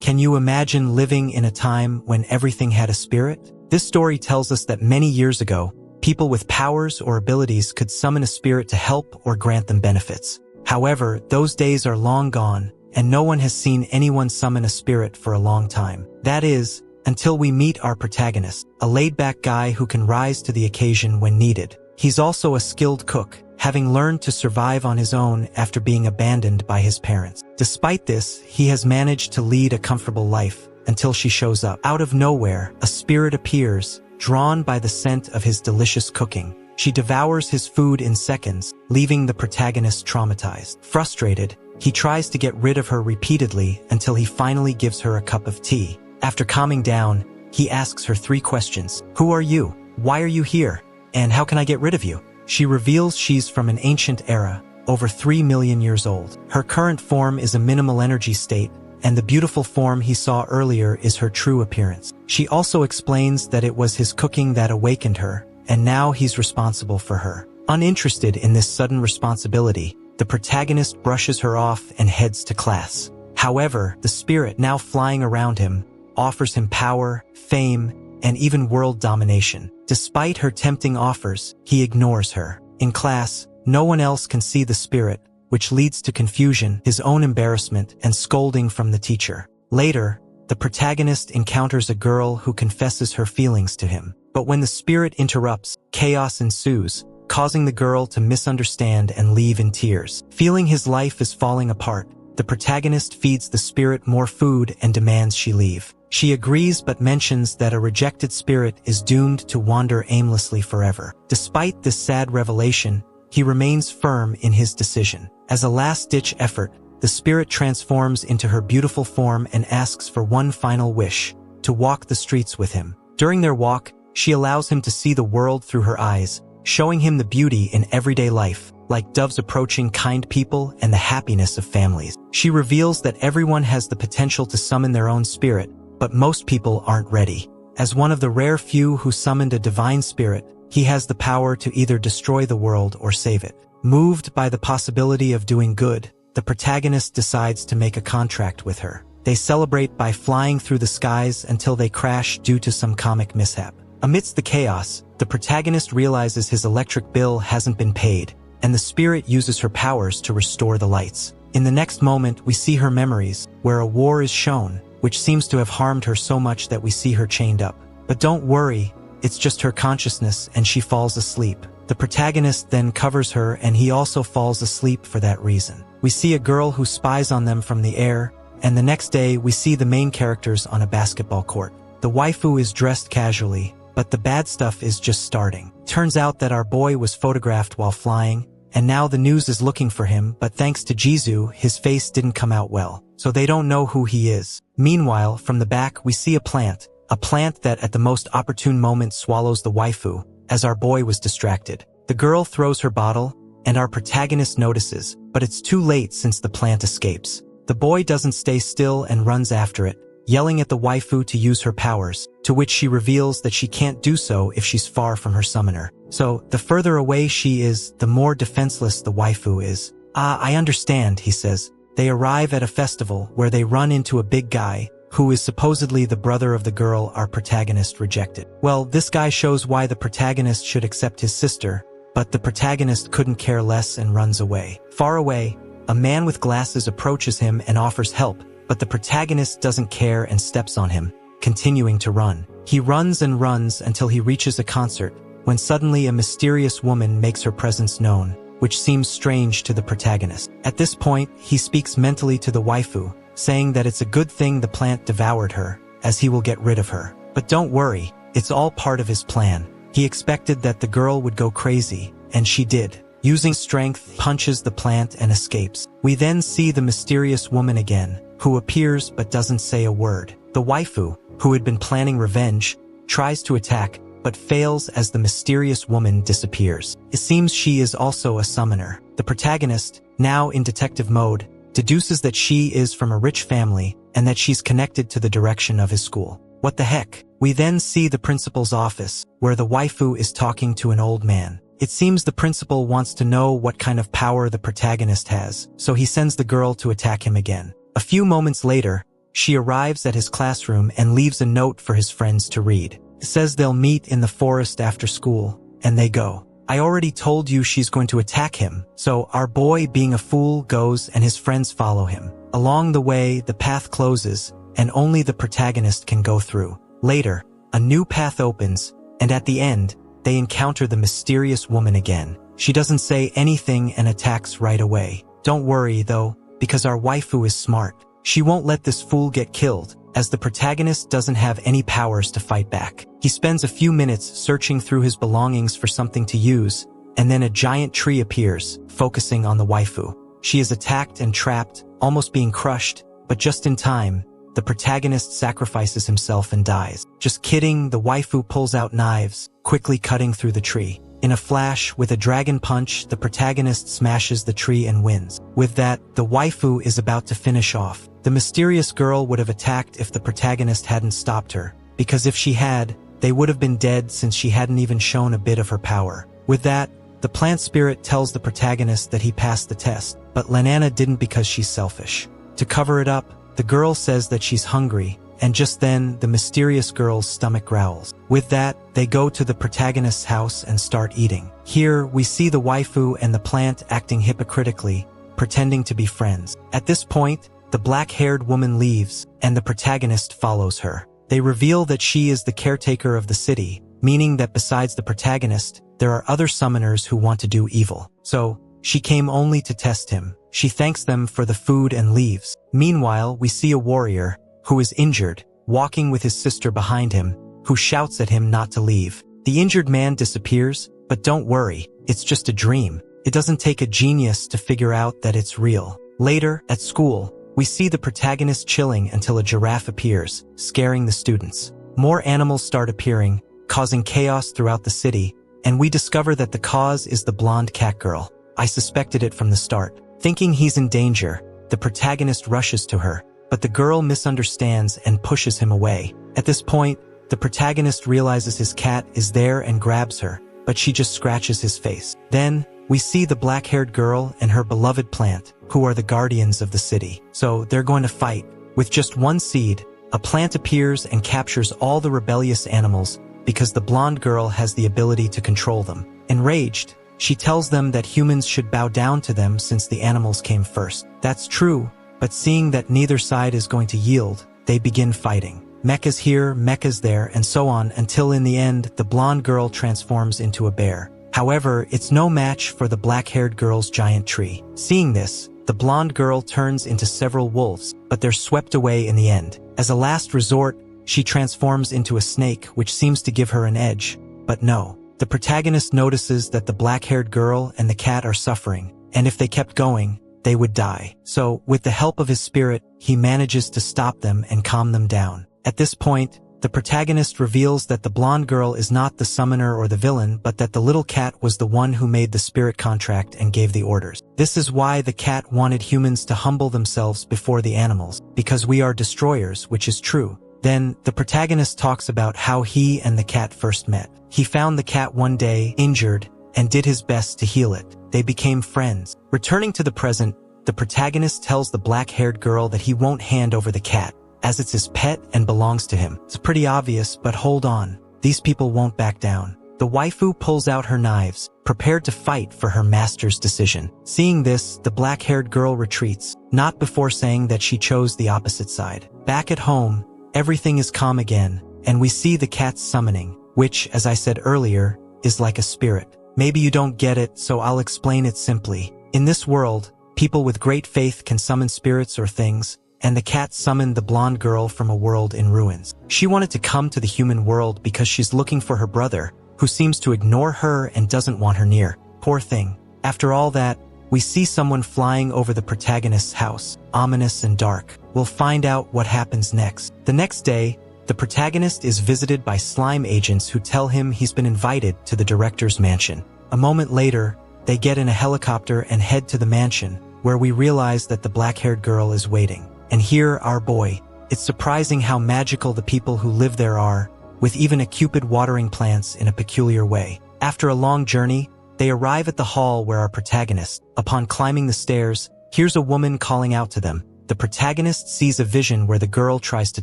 Can you imagine living in a time when everything had a spirit? This story tells us that many years ago, people with powers or abilities could summon a spirit to help or grant them benefits. However, those days are long gone, and no one has seen anyone summon a spirit for a long time. That is, until we meet our protagonist, a laid-back guy who can rise to the occasion when needed. He's also a skilled cook, having learned to survive on his own after being abandoned by his parents. Despite this, he has managed to lead a comfortable life until she shows up. Out of nowhere, a spirit appears, drawn by the scent of his delicious cooking. She devours his food in seconds, leaving the protagonist traumatized. Frustrated, he tries to get rid of her repeatedly until he finally gives her a cup of tea. After calming down, he asks her 3 questions. Who are you? Why are you here? And how can I get rid of you? She reveals she's from an ancient era, over 3 million years old. Her current form is a minimal energy state, and the beautiful form he saw earlier is her true appearance. She also explains that it was his cooking that awakened her, and now he's responsible for her. Uninterested in this sudden responsibility, the protagonist brushes her off and heads to class. However, the spirit now flying around him offers him power, fame, and even world domination. Despite her tempting offers, he ignores her. In class, no one else can see the spirit, which leads to confusion, his own embarrassment, and scolding from the teacher. Later, the protagonist encounters a girl who confesses her feelings to him. But when the spirit interrupts, chaos ensues, causing the girl to misunderstand and leave in tears. Feeling his life is falling apart, the protagonist feeds the spirit more food and demands she leave. She agrees but mentions that a rejected spirit is doomed to wander aimlessly forever. Despite this sad revelation, he remains firm in his decision. As a last-ditch effort, the spirit transforms into her beautiful form and asks for one final wish, to walk the streets with him. During their walk, she allows him to see the world through her eyes, showing him the beauty in everyday life, like doves approaching kind people and the happiness of families. She reveals that everyone has the potential to summon their own spirit, but most people aren't ready. As one of the rare few who summoned a divine spirit, he has the power to either destroy the world or save it. Moved by the possibility of doing good, the protagonist decides to make a contract with her. They celebrate by flying through the skies until they crash due to some comic mishap. Amidst the chaos, the protagonist realizes his electric bill hasn't been paid, and the spirit uses her powers to restore the lights. In the next moment, we see her memories, where a war is shown, which seems to have harmed her so much that we see her chained up. But don't worry, it's just her consciousness and she falls asleep. The protagonist then covers her and he also falls asleep for that reason. We see a girl who spies on them from the air, and the next day we see the main characters on a basketball court. The waifu is dressed casually, but the bad stuff is just starting. Turns out that our boy was photographed while flying, and now the news is looking for him, but thanks to Jizu, his face didn't come out well, so they don't know who he is. Meanwhile, from the back we see a plant that at the most opportune moment swallows the waifu, as our boy was distracted. The girl throws her bottle, and our protagonist notices, but it's too late since the plant escapes. The boy doesn't stay still and runs after it, yelling at the waifu to use her powers, to which she reveals that she can't do so if she's far from her summoner. So, the further away she is, the more defenseless the waifu is. "Ah, I understand," he says. They arrive at a festival where they run into a big guy, who is supposedly the brother of the girl our protagonist rejected. Well, this guy shows why the protagonist should accept his sister, but the protagonist couldn't care less and runs away. Far away, a man with glasses approaches him and offers help, but the protagonist doesn't care and steps on him, continuing to run. He runs and runs until he reaches a concert, when suddenly a mysterious woman makes her presence known, which seems strange to the protagonist. At this point, he speaks mentally to the waifu, saying that it's a good thing the plant devoured her, as he will get rid of her. But don't worry, it's all part of his plan. He expected that the girl would go crazy, and she did. Using strength, punches the plant and escapes. We then see the mysterious woman again, who appears but doesn't say a word. The waifu, who had been planning revenge, tries to attack, but fails as the mysterious woman disappears. It seems she is also a summoner. The protagonist, now in detective mode, deduces that she is from a rich family and that she's connected to the direction of his school. What the heck? We then see the principal's office, where the waifu is talking to an old man. It seems the principal wants to know what kind of power the protagonist has, so he sends the girl to attack him again. A few moments later, she arrives at his classroom and leaves a note for his friends to read. It says they'll meet in the forest after school, and they go. I already told you she's going to attack him, so our boy, being a fool, goes and his friends follow him. Along the way, the path closes, and only the protagonist can go through. Later, a new path opens, and at the end, they encounter the mysterious woman again. She doesn't say anything and attacks right away. Don't worry, though, because our waifu is smart. She won't let this fool get killed, as the protagonist doesn't have any powers to fight back. He spends a few minutes searching through his belongings for something to use, and then a giant tree appears, focusing on the waifu. She is attacked and trapped, almost being crushed, but just in time, the protagonist sacrifices himself and dies. Just kidding, the waifu pulls out knives, quickly cutting through the tree. In a flash, with a dragon punch, the protagonist smashes the tree and wins. With that, the waifu is about to finish off. The mysterious girl would have attacked if the protagonist hadn't stopped her, because if she had, they would have been dead since she hadn't even shown a bit of her power. With that, the plant spirit tells the protagonist that he passed the test, but Lanana didn't because she's selfish. To cover it up, the girl says that she's hungry, and just then, the mysterious girl's stomach growls. With that, they go to the protagonist's house and start eating. Here, we see the waifu and the plant acting hypocritically, pretending to be friends. At this point, the black-haired woman leaves, and the protagonist follows her. They reveal that she is the caretaker of the city, meaning that besides the protagonist, there are other summoners who want to do evil. So, she came only to test him. She thanks them for the food and leaves. Meanwhile, we see a warrior, who is injured, walking with his sister behind him, who shouts at him not to leave. The injured man disappears, but don't worry, it's just a dream. It doesn't take a genius to figure out that it's real. Later, at school, we see the protagonist chilling until a giraffe appears, scaring the students. More animals start appearing, causing chaos throughout the city, and we discover that the cause is the blonde cat girl. I suspected it from the start. Thinking he's in danger, the protagonist rushes to her, but the girl misunderstands and pushes him away. At this point, the protagonist realizes his cat is there and grabs her, but she just scratches his face. Then, we see the black-haired girl and her beloved plant, who are the guardians of the city. So, they're going to fight. With just one seed, a plant appears and captures all the rebellious animals because the blonde girl has the ability to control them. Enraged, she tells them that humans should bow down to them since the animals came first. That's true, but seeing that neither side is going to yield, they begin fighting. Mechas here, mechas there, and so on until in the end, the blonde girl transforms into a bear. However, it's no match for the black-haired girl's giant tree. Seeing this, the blonde girl turns into several wolves, but they're swept away in the end. As a last resort, she transforms into a snake, which seems to give her an edge, but no. The protagonist notices that the black-haired girl and the cat are suffering, and if they kept going, they would die. So, with the help of his spirit, he manages to stop them and calm them down. At this point, the protagonist reveals that the blonde girl is not the summoner or the villain, but that the little cat was the one who made the spirit contract and gave the orders. This is why the cat wanted humans to humble themselves before the animals, because we are destroyers, which is true. Then, the protagonist talks about how he and the cat first met. He found the cat one day, injured, and did his best to heal it. They became friends. Returning to the present, the protagonist tells the black-haired girl that he won't hand over the cat, as it's his pet and belongs to him. It's pretty obvious, but hold on. These people won't back down. The waifu pulls out her knives, prepared to fight for her master's decision. Seeing this, the black-haired girl retreats, not before saying that she chose the opposite side. Back at home, everything is calm again, and we see the cat's summoning, which, as I said earlier, is like a spirit. Maybe you don't get it, so I'll explain it simply. In this world, people with great faith can summon spirits or things, and the cat summoned the blonde girl from a world in ruins. She wanted to come to the human world because she's looking for her brother, who seems to ignore her and doesn't want her near. Poor thing. After all that, we see someone flying over the protagonist's house, ominous and dark. We'll find out what happens next. The next day, the protagonist is visited by slime agents who tell him he's been invited to the director's mansion. A moment later, they get in a helicopter and head to the mansion, where we realize that the black-haired girl is waiting. And here, our boy. It's surprising how magical the people who live there are, with even a cupid watering plants in a peculiar way. After a long journey, they arrive at the hall where our protagonist, upon climbing the stairs, hears a woman calling out to them. the protagonist sees a vision where the girl tries to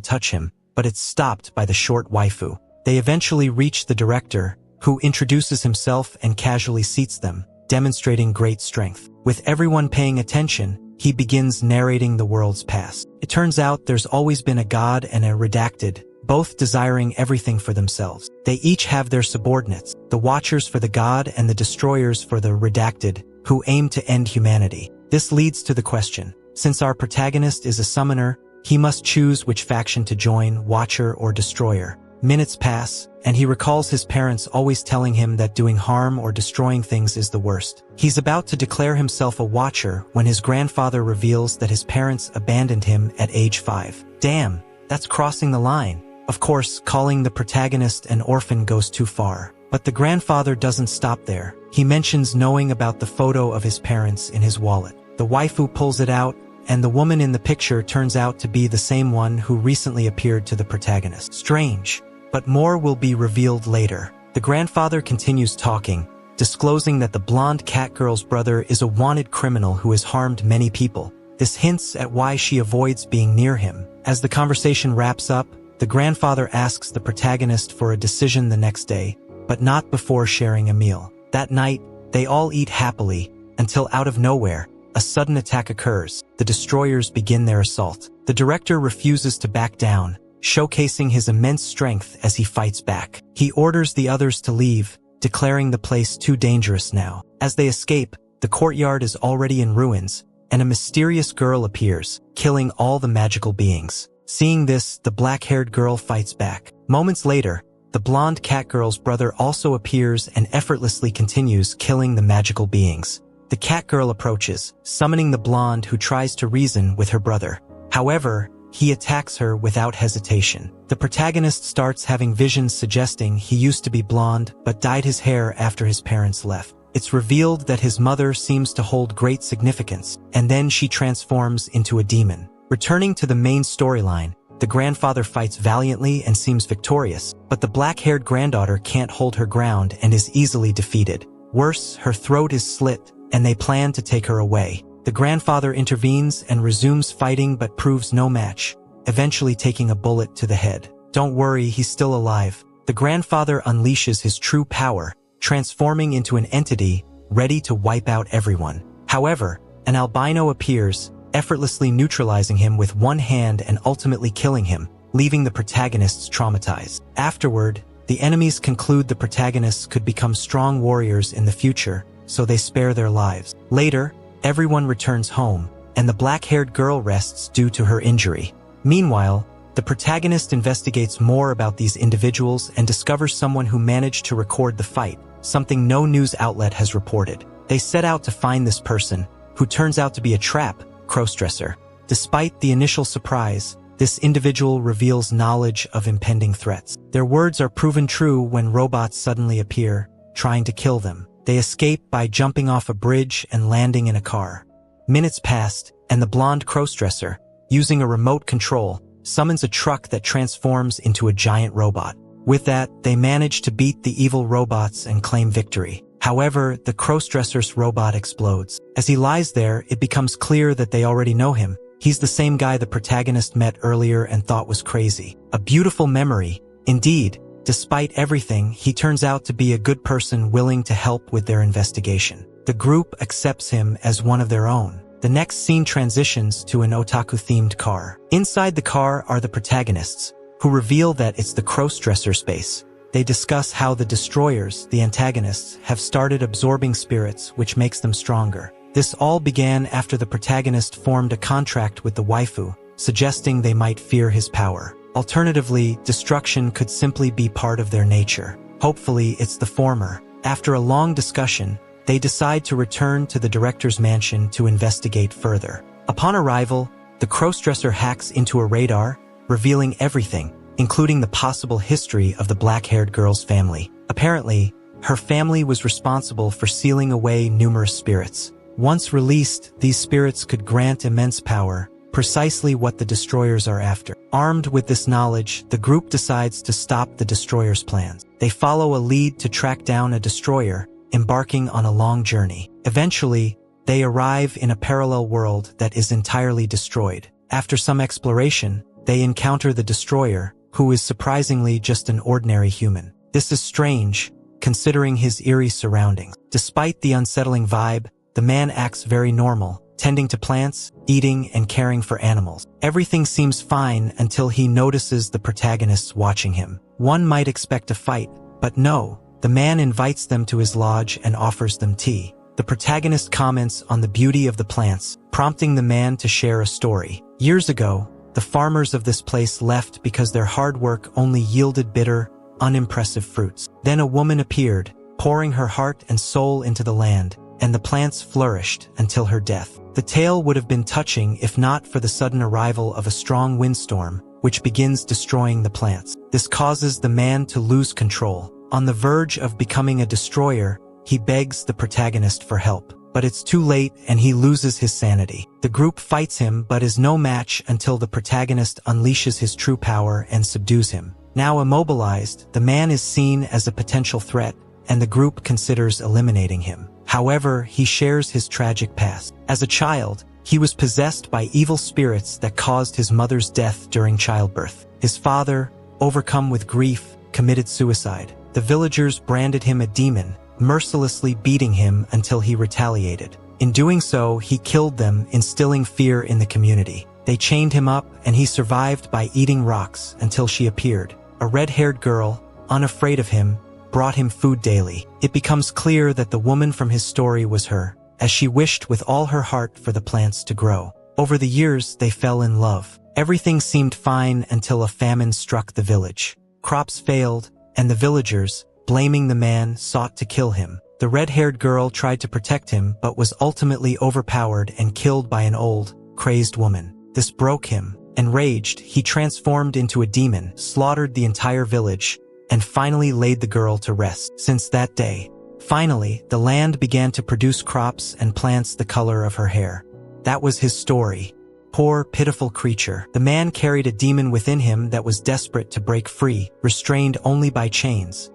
touch him, but it's stopped by the short waifu. They eventually reach the director, who introduces himself and casually seats them, demonstrating great strength. With everyone paying attention, he begins narrating the world's past. It turns out there's always been a god and a redacted, both desiring everything for themselves. They each have their subordinates, the watchers for the god and the destroyers for the redacted, who aim to end humanity. This leads to the question, since our protagonist is a summoner, he must choose which faction to join, watcher or destroyer. Minutes pass, and he recalls his parents always telling him that doing harm or destroying things is the worst. He's about to declare himself a watcher when his grandfather reveals that his parents abandoned him at age 5. Damn, that's crossing the line. Of course, calling the protagonist an orphan goes too far. But the grandfather doesn't stop there. He mentions knowing about the photo of his parents in his wallet. The waifu pulls it out, and the woman in the picture turns out to be the same one who recently appeared to the protagonist. Strange. But more will be revealed later. The grandfather continues talking, disclosing that the blonde cat girl's brother is a wanted criminal who has harmed many people. This hints at why she avoids being near him. As the conversation wraps up, the grandfather asks the protagonist for a decision the next day, but not before sharing a meal. That night, they all eat happily, until out of nowhere, a sudden attack occurs. The destroyers begin their assault. The director refuses to back down, showcasing his immense strength as he fights back. He orders the others to leave, declaring the place too dangerous now. As they escape, the courtyard is already in ruins, and a mysterious girl appears, killing all the magical beings. Seeing this, the black-haired girl fights back. Moments later, the blonde cat girl's brother also appears and effortlessly continues killing the magical beings. The cat girl approaches, summoning the blonde who tries to reason with her brother. However, he attacks her without hesitation. The protagonist starts having visions suggesting he used to be blonde but dyed his hair after his parents left. It's revealed that his mother seems to hold great significance, and then she transforms into a demon. Returning to the main storyline, the grandfather fights valiantly and seems victorious, but the black-haired granddaughter can't hold her ground and is easily defeated. Worse, her throat is slit, and they plan to take her away. The grandfather intervenes and resumes fighting but proves no match, eventually taking a bullet to the head. Don't worry, he's still alive. The grandfather unleashes his true power, transforming into an entity ready to wipe out everyone. However, an albino appears, effortlessly neutralizing him with one hand and ultimately killing him, leaving the protagonists traumatized. Afterward, the enemies conclude the protagonists could become strong warriors in the future, so they spare their lives. Later, everyone returns home, and the black-haired girl rests due to her injury. Meanwhile, the protagonist investigates more about these individuals and discovers someone who managed to record the fight, something no news outlet has reported. They set out to find this person, who turns out to be a trap, crossdresser. Despite the initial surprise, this individual reveals knowledge of impending threats. Their words are proven true when robots suddenly appear, trying to kill them. They escape by jumping off a bridge and landing in a car. Minutes passed, and the blonde crossdresser, using a remote control, summons a truck that transforms into a giant robot. With that, they manage to beat the evil robots and claim victory. However, the crossdresser's robot explodes. As he lies there, it becomes clear that they already know him. He's the same guy the protagonist met earlier and thought was crazy. A beautiful memory. Indeed, despite everything, he turns out to be a good person willing to help with their investigation. The group accepts him as one of their own. The next scene transitions to an otaku-themed car. Inside the car are the protagonists, who reveal that it's the crossdresser space. They discuss how the destroyers, the antagonists, have started absorbing spirits, which makes them stronger. This all began after the protagonist formed a contract with the waifu, suggesting they might fear his power. Alternatively, destruction could simply be part of their nature. Hopefully, it's the former. After a long discussion, they decide to return to the director's mansion to investigate further. Upon arrival, the crossdresser hacks into a radar, revealing everything, including the possible history of the black-haired girl's family. Apparently, her family was responsible for sealing away numerous spirits. Once released, these spirits could grant immense power, precisely what the destroyers are after. Armed with this knowledge, the group decides to stop the destroyers' plans. They follow a lead to track down a destroyer, embarking on a long journey. Eventually, they arrive in a parallel world that is entirely destroyed. After some exploration, they encounter the destroyer, who is surprisingly just an ordinary human. This is strange, considering his eerie surroundings. Despite the unsettling vibe, the man acts very normal, tending to plants, eating, and caring for animals. Everything seems fine until he notices the protagonists watching him. One might expect a fight, but no, the man invites them to his lodge and offers them tea. The protagonist comments on the beauty of the plants, prompting the man to share a story. Years ago, the farmers of this place left because their hard work only yielded bitter, unimpressive fruits. Then a woman appeared, pouring her heart and soul into the land, and the plants flourished until her death. The tale would have been touching if not for the sudden arrival of a strong windstorm, which begins destroying the plants. This causes the man to lose control. On the verge of becoming a destroyer, he begs the protagonist for help. But it's too late and he loses his sanity. The group fights him but is no match until the protagonist unleashes his true power and subdues him. Now immobilized, the man is seen as a potential threat, and the group considers eliminating him. However, he shares his tragic past. As a child, he was possessed by evil spirits that caused his mother's death during childbirth. His father, overcome with grief, committed suicide. The villagers branded him a demon, mercilessly beating him until he retaliated. In doing so, he killed them, instilling fear in the community. They chained him up, and he survived by eating rocks until she appeared. A red-haired girl, unafraid of him, brought him food daily. It becomes clear that the woman from his story was her, as she wished with all her heart for the plants to grow. Over the years, they fell in love. Everything seemed fine until a famine struck the village. Crops failed, and the villagers, blaming the man, sought to kill him. The red-haired girl tried to protect him but was ultimately overpowered and killed by an old, crazed woman. This broke him. Enraged, he transformed into a demon, slaughtered the entire village, and finally laid the girl to rest. Since that day, finally, the land began to produce crops and plants the color of her hair. That was his story. Poor, pitiful creature. The man carried a demon within him that was desperate to break free, restrained only by chains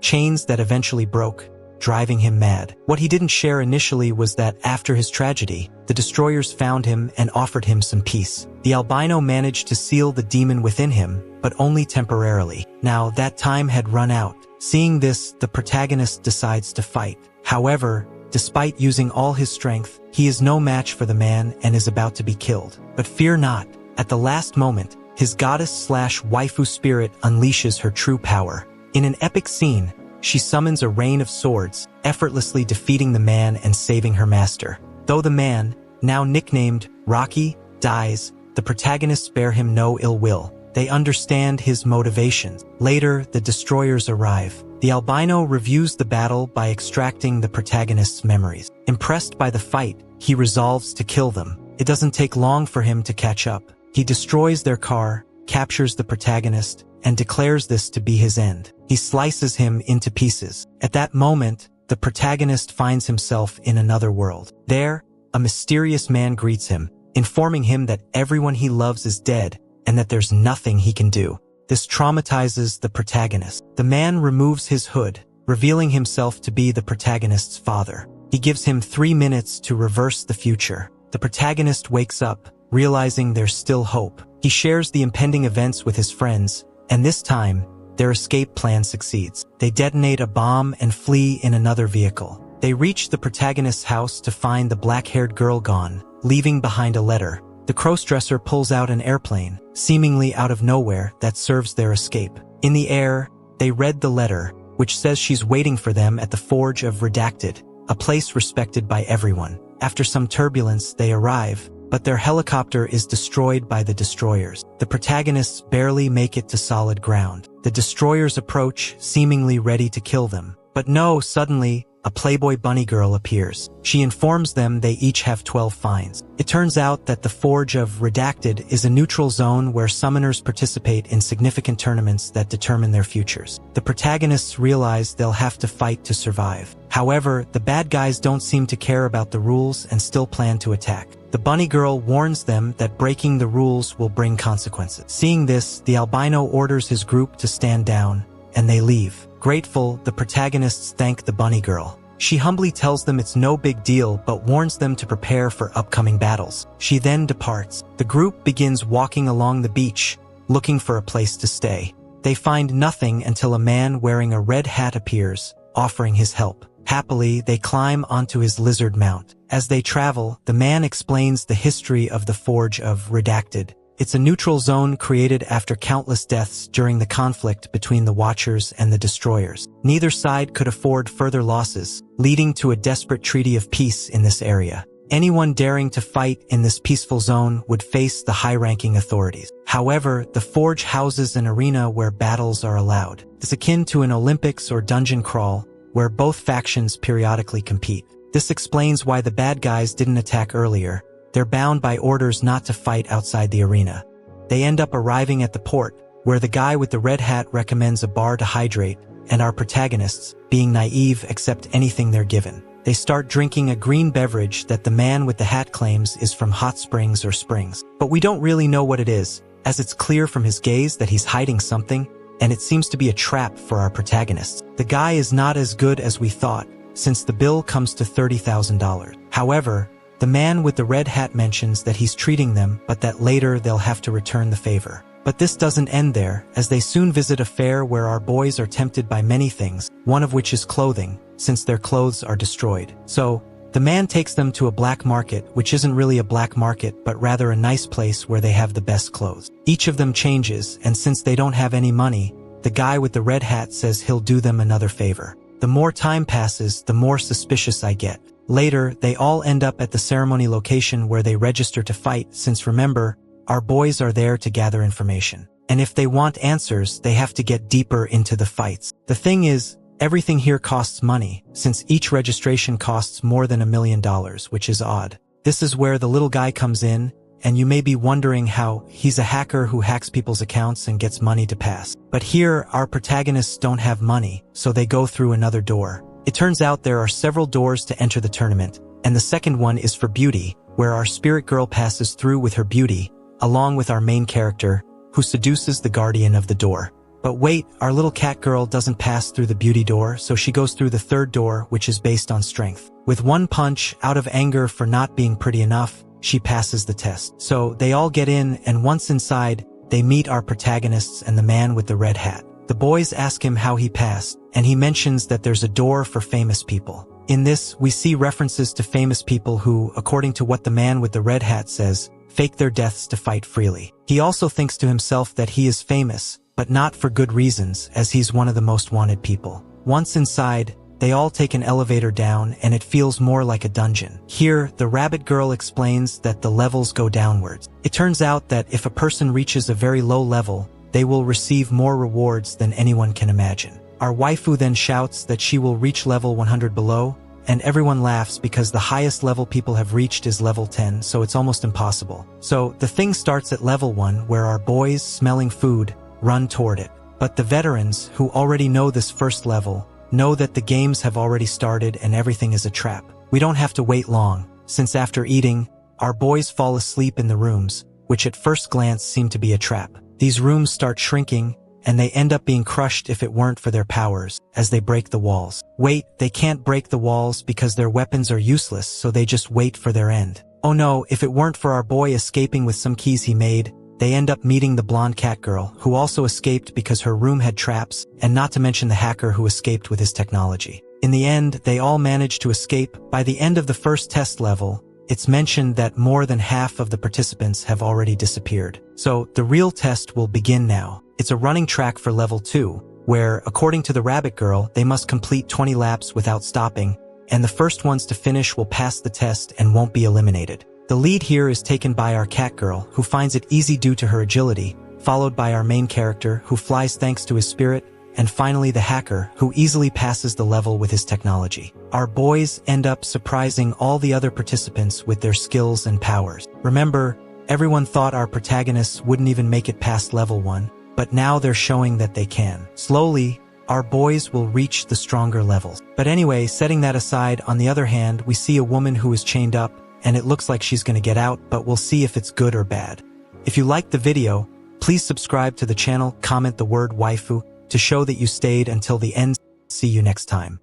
that eventually broke, driving him mad. What he didn't share initially was that after his tragedy, the destroyers found him and offered him some peace. The albino managed to seal the demon within him, but only temporarily. Now that time had run out. Seeing this, the protagonist decides to fight. However, despite using all his strength, he is no match for the man and is about to be killed. But fear not. At the last moment, his goddess/waifu spirit unleashes her true power. In an epic scene, she summons a rain of swords, effortlessly defeating the man and saving her master. Though the man, now nicknamed Rocky, dies, the protagonists bear him no ill will. They understand his motivations. Later, the destroyers arrive. The albino reviews the battle by extracting the protagonist's memories. Impressed by the fight, he resolves to kill them. It doesn't take long for him to catch up. He destroys their car, captures the protagonist, and declares this to be his end. He slices him into pieces. At that moment, the protagonist finds himself in another world. There, a mysterious man greets him, informing him that everyone he loves is dead and that there's nothing he can do. This traumatizes the protagonist. The man removes his hood, revealing himself to be the protagonist's father. He gives him 3 minutes to reverse the future. The protagonist wakes up, realizing there's still hope. He shares the impending events with his friends, and this time, their escape plan succeeds. They detonate a bomb and flee in another vehicle. They reach the protagonist's house to find the black-haired girl gone, leaving behind a letter. The crossdresser pulls out an airplane, seemingly out of nowhere, that serves their escape. In the air, they read the letter, which says she's waiting for them at the Forge of Redacted, a place respected by everyone. After some turbulence, they arrive, but their helicopter is destroyed by the destroyers. The protagonists barely make it to solid ground. The destroyers approach, seemingly ready to kill them. But no, suddenly, a Playboy bunny girl appears. She informs them they each have 12 fines. It turns out that the Forge of Redacted is a neutral zone where summoners participate in significant tournaments that determine their futures. The protagonists realize they'll have to fight to survive. However, the bad guys don't seem to care about the rules and still plan to attack. The bunny girl warns them that breaking the rules will bring consequences. Seeing this, the albino orders his group to stand down, and they leave. Grateful, the protagonists thank the bunny girl. She humbly tells them it's no big deal but warns them to prepare for upcoming battles. She then departs. The group begins walking along the beach, looking for a place to stay. They find nothing until a man wearing a red hat appears, offering his help. Happily, they climb onto his lizard mount. As they travel, the man explains the history of the Forge of Redacted. It's a neutral zone created after countless deaths during the conflict between the Watchers and the Destroyers. Neither side could afford further losses, leading to a desperate treaty of peace in this area. Anyone daring to fight in this peaceful zone would face the high-ranking authorities. However, the Forge houses an arena where battles are allowed. It's akin to an Olympics or dungeon crawl, where both factions periodically compete. This explains why the bad guys didn't attack earlier. They're bound by orders not to fight outside the arena. They end up arriving at the port, where the guy with the red hat recommends a bar to hydrate, and our protagonists, being naive, accept anything they're given. They start drinking a green beverage that the man with the hat claims is from hot springs or springs. But we don't really know what it is, as it's clear from his gaze that he's hiding something, and it seems to be a trap for our protagonists. The guy is not as good as we thought, since the bill comes to $30,000. However, the man with the red hat mentions that he's treating them, but that later they'll have to return the favor. But this doesn't end there, as they soon visit a fair where our boys are tempted by many things, one of which is clothing, since their clothes are destroyed. So, the man takes them to a black market, which isn't really a black market but rather a nice place where they have the best clothes. Each of them changes, and since they don't have any money, the guy with the red hat says he'll do them another favor. The more time passes, the more suspicious I get. Later, they all end up at the ceremony location where they register to fight, since remember, our boys are there to gather information. And if they want answers, they have to get deeper into the fights. The thing is, everything here costs money, since each registration costs more than $1 million, which is odd. This is where the little guy comes in, and you may be wondering how he's a hacker who hacks people's accounts and gets money to pass. But here, our protagonists don't have money, so they go through another door. It turns out there are several doors to enter the tournament, and the second one is for beauty, where our spirit girl passes through with her beauty, along with our main character, who seduces the guardian of the door. But wait, our little cat girl doesn't pass through the beauty door, so she goes through the third door, which is based on strength. With one punch, out of anger for not being pretty enough, she passes the test. So they all get in, and once inside, they meet our protagonists and the man with the red hat. The boys ask him how he passed, and he mentions that there's a door for famous people. In this, we see references to famous people who, according to what the man with the red hat says, fake their deaths to fight freely. He also thinks to himself that he is famous, but not for good reasons, as he's one of the most wanted people. Once inside, they all take an elevator down, and it feels more like a dungeon. Here, the rabbit girl explains that the levels go downwards. It turns out that if a person reaches a very low level, they will receive more rewards than anyone can imagine. Our waifu then shouts that she will reach level 100 below, and everyone laughs because the highest level people have reached is level 10, so it's almost impossible. So, the thing starts at level 1, where our boys, smelling food, run toward it. But the veterans, who already know this first level, know that the games have already started and everything is a trap. We don't have to wait long, since after eating, our boys fall asleep in the rooms, which at first glance seem to be a trap. These rooms start shrinking, and they end up being crushed if it weren't for their powers, as they break the walls. Wait, they can't break the walls because their weapons are useless, so they just wait for their end. Oh no, if it weren't for our boy escaping with some keys he made, they end up meeting the blonde cat girl, who also escaped because her room had traps, and not to mention the hacker who escaped with his technology. In the end, they all managed to escape. By the end of the first test level, it's mentioned that more than half of the participants have already disappeared. So, the real test will begin now. It's a running track for level 2, where, according to the rabbit girl, they must complete 20 laps without stopping, and the first ones to finish will pass the test and won't be eliminated. The lead here is taken by our cat girl, who finds it easy due to her agility, followed by our main character, who flies thanks to his spirit, and finally the hacker, who easily passes the level with his technology. Our boys end up surprising all the other participants with their skills and powers. Remember, everyone thought our protagonists wouldn't even make it past level 1, but now they're showing that they can. Slowly, our boys will reach the stronger levels. But anyway, setting that aside, on the other hand, we see a woman who is chained up, and it looks like she's gonna get out, but we'll see if it's good or bad. If you liked the video, please subscribe to the channel, comment the word waifu, to show that you stayed until the end. See you next time.